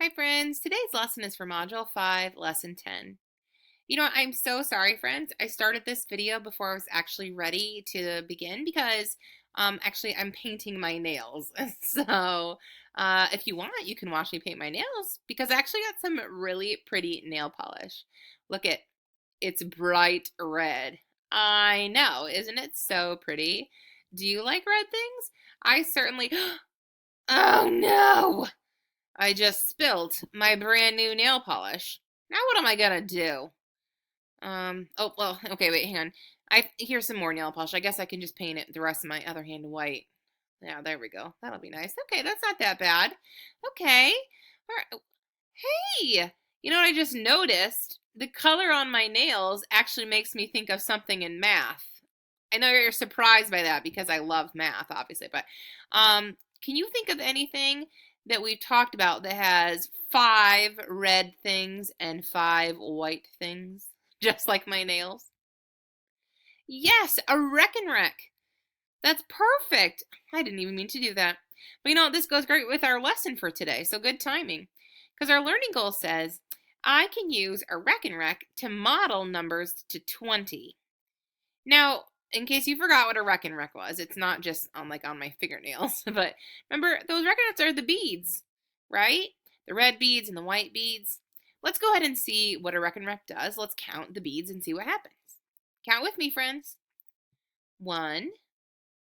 Hi friends, today's lesson is for Module 5, Lesson 10. I'm so sorry friends. I started this video before I was actually ready to begin because actually I'm painting my nails. So if you want, you can watch me paint my nails because I actually got some really pretty nail polish. Look at, it's bright red. I know, isn't it so pretty? Do you like red things? I certainly, oh no! I just spilled my brand new nail polish. Now what am I gonna do? Oh, well, okay, wait, hang on. Here's some more nail polish. I guess I can just paint it the rest of my other hand white. Yeah, there we go. That'll be nice. Okay, that's not that bad. Okay. All right. Hey, you know what I just noticed? The color on my nails actually makes me think of something in math. I know you're surprised by that because I love math, obviously, but can you think of anything that we've talked about that has 5 red things and 5 white things, just like my nails? Yes, a rekenreks. That's perfect. I didn't even mean to do that. But this goes great with our lesson for today, so good timing. Because our learning goal says, I can use a rekenreks to model numbers to 20. Now, in case you forgot what a rekenreks was, it's not just on my fingernails, but remember those rekenreks are the beads, right? The red beads and the white beads. Let's go ahead and see what a rekenreks does. Let's count the beads and see what happens. Count with me, friends. 1,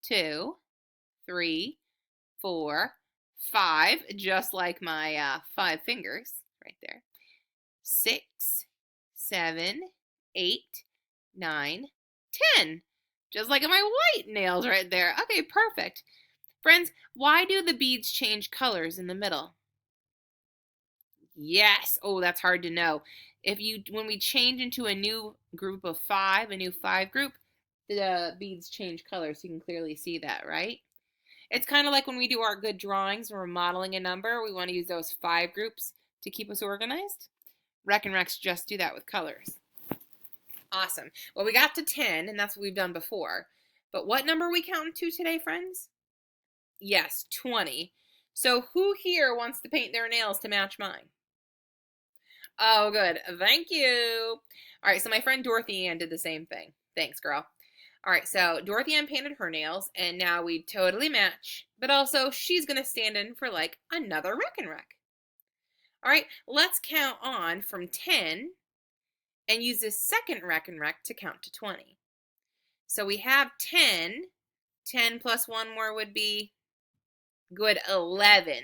2, 3, 4, 5, just like my 5 fingers right there. 6, 7, 8, 9, 10. Just like my white nails right there. Okay, perfect. Friends, why do the beads change colors in the middle? Yes. Oh, that's hard to know. When we change into a new group of 5, a new 5 group, the beads change color, so you can clearly see that, right? It's kind of like when we do our good drawings when we're modeling a number, we want to use those 5 groups to keep us organized. rekenreks just do that with colors. Awesome. Well, we got to 10, and that's what we've done before. But what number are we counting to today, friends? Yes, 20. So who here wants to paint their nails to match mine? Oh, good. Thank you. All right, so my friend Dorothy Ann did the same thing. Thanks, girl. All right, so Dorothy Ann painted her nails, and now we totally match. But also, she's going to stand in for like another rekenreks. All right, let's count on from 10 and use this second rekenreks to count to 20. So we have 10. 10 plus 1 more would be good, 11.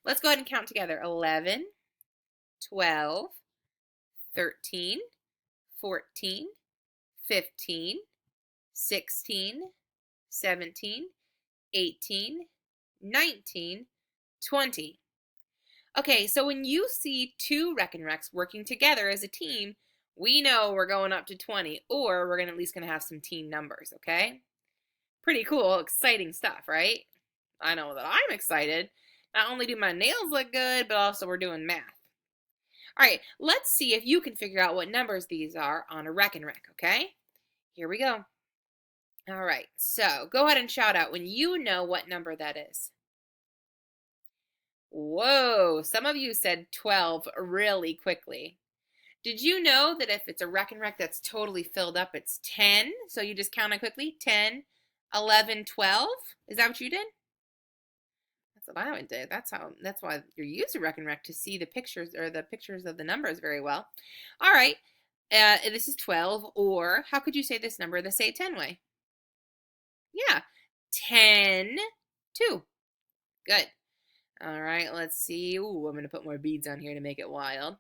Let's go ahead and count together. 11, 12, 13, 14, 15, 16, 17, 18, 19, 20. Okay, so when you see 2 rekenreks working together as a team, we know we're going up to 20, or we're at least going to have some team numbers, okay? Pretty cool, exciting stuff, right? I know that I'm excited. Not only do my nails look good, but also we're doing math. All right, let's see if you can figure out what numbers these are on a rekenreks, okay? Here we go. All right, so go ahead and shout out when you know what number that is. Whoa, some of you said 12 really quickly. Did you know that if it's a rekenreks that's totally filled up, it's 10? So you just count it quickly. 10, 11, 12. Is that what you did? That's what I would do. That's why you use a rekenreks to see the pictures of the numbers very well. All right. This is 12, or how could you say this number the say 10 way? Yeah. 10, 2. Good. All right, let's see. Ooh, I'm going to put more beads on here to make it wild.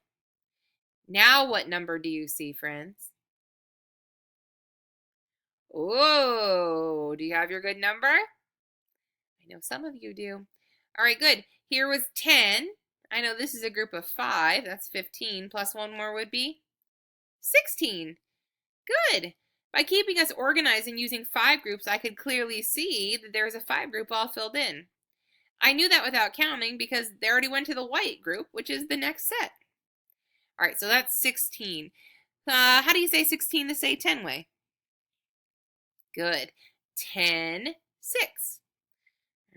Now what number do you see, friends? Oh, do you have your good number? I know some of you do. All right, good. Here was 10. I know this is a group of 5. That's 15. Plus 1 more would be 16. Good. By keeping us organized and using 5 groups, I could clearly see that there's a 5 group all filled in. I knew that without counting because they already went to the white group, which is the next set. All right, so that's 16. How do you say 16 the say 10 way? Good. 10, 6.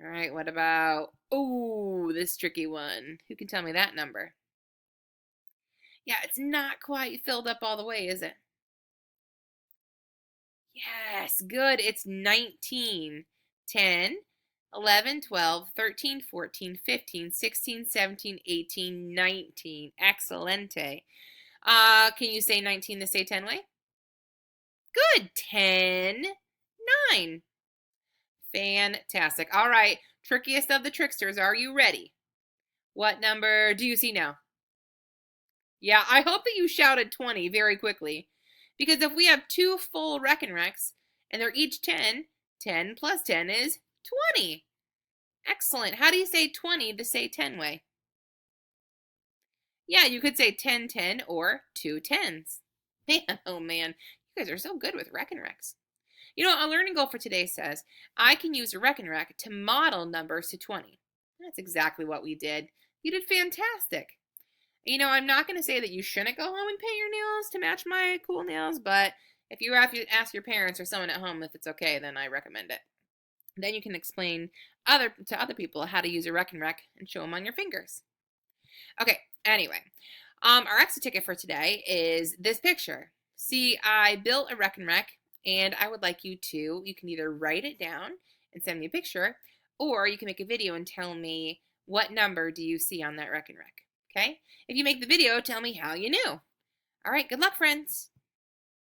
All right, what about, oh, this tricky one. Who can tell me that number? Yeah, it's not quite filled up all the way, is it? Yes, good. It's 19, 10, 11, 12, 13, 14, 15, 16, 17, 18, 19. Excelente. Can you say 19 the say 10 way? Good. 10, 9. Fantastic. All right. Trickiest of the tricksters. Are you ready? What number do you see now? Yeah, I hope that you shouted 20 very quickly. Because if we have two full rekenreks and they're each 10, 10 plus 10 is 20. Excellent. How do you say 20 the say 10 way? Yeah, you could say 10, 10 or two tens. Man, oh man, you guys are so good with rekenreks. You know, a learning goal for today says, I can use a rekenrek to model numbers to 20. That's exactly what we did. You did fantastic. You know, I'm not going to say that you shouldn't go home and paint your nails to match my cool nails, but if you have to ask your parents or someone at home if it's okay, then I recommend it. Then you can explain to other people how to use a rekenrek and show them on your fingers. Okay, anyway, our exit ticket for today is this picture. See, I built a rekenrek, and I would like you can either write it down and send me a picture, or you can make a video and tell me what number do you see on that rekenrek. Okay? If you make the video, tell me how you knew. All right, good luck, friends.